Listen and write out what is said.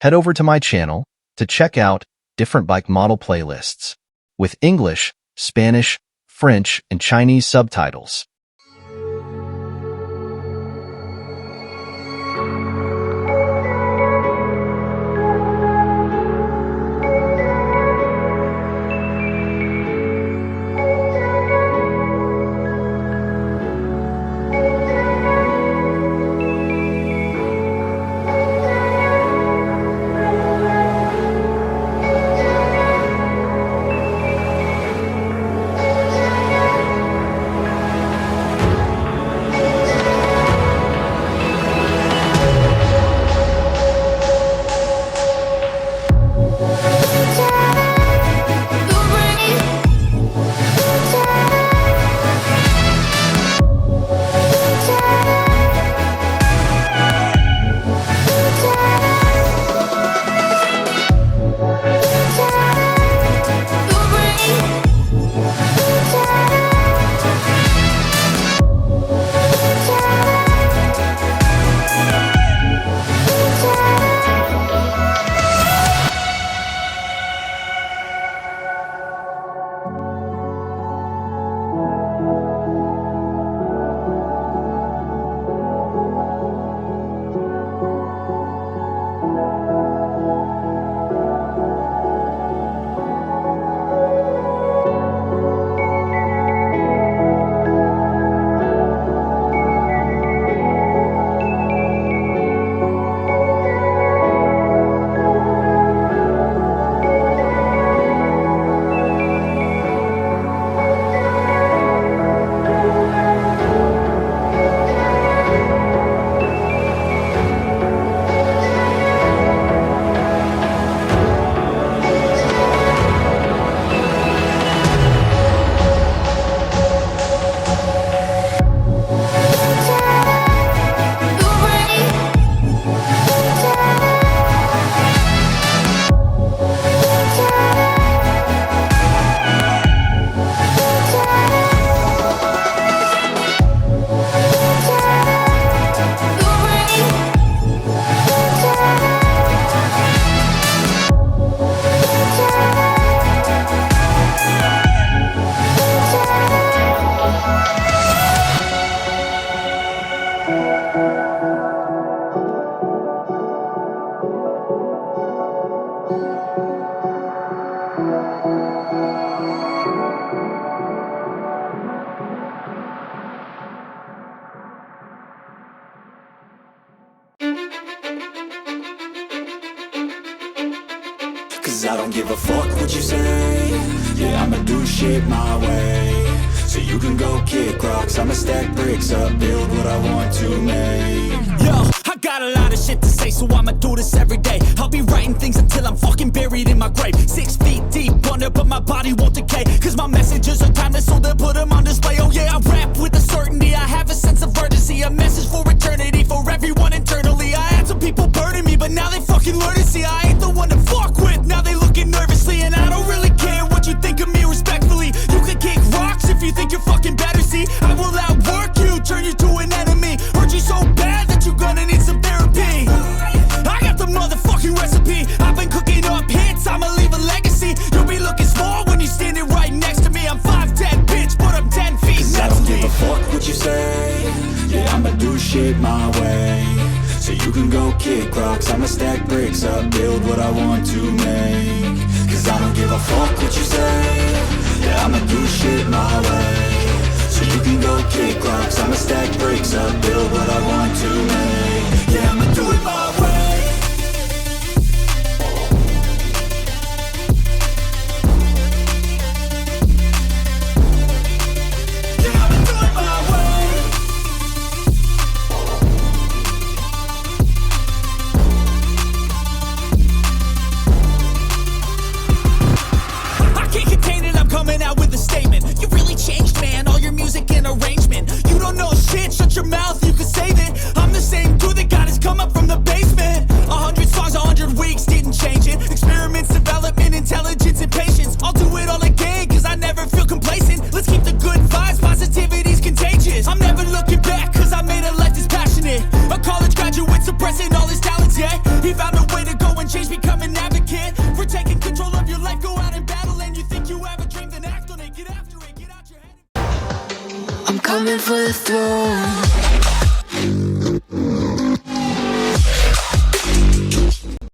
Head over to my channel to check out different bike model playlists with English, Spanish, French, and Chinese subtitles. Cause I don't give a fuck what you say. Yeah, I'ma do shit my way. So you can go kick rocks, I'ma stack bricks up, build what I want to make. Yo, I got a lot of shit to say, so I'ma do this every day. I'll be writing things until I'm fucking buried in my grave. 6 feet deep under, but my body won't decay. Cause my messages are timeless, so they'll put them on display. Oh yeah, I rap with a certainty, I have a sense of urgency. A message for eternity, for everyone internally. I had some people burning me, but now they fucking learn to see I ain't the one to fuck with. Now they looking nervously, and I don't really care what you think of me respectfully. You can kick rocks if you think you're fucking better, see. I will outwork you, turn you to an enemy. Hurt you so bad that you're gonna need some therapy. I got the motherfucking recipe. I've been cooking up hits, I'ma leave a legacy. You'll be looking small when you're standing right next to me. I'm 5'10", bitch, but I'm 10 feet. Cause I don't give a fuck what you say. Yeah, I'ma do shit my way. So you can go kick rocks, I'ma stack bricks up, build what I want to make. Cause I don't give a fuck what you say. Yeah, I'ma do shit my way. So you can go kick rocks, I'ma stack bricks up, build what I want to make. Yeah, I'ma do it my way. Shut your mouth, you can save it. I'm the same dude that got his come up from the base. coming for the throne.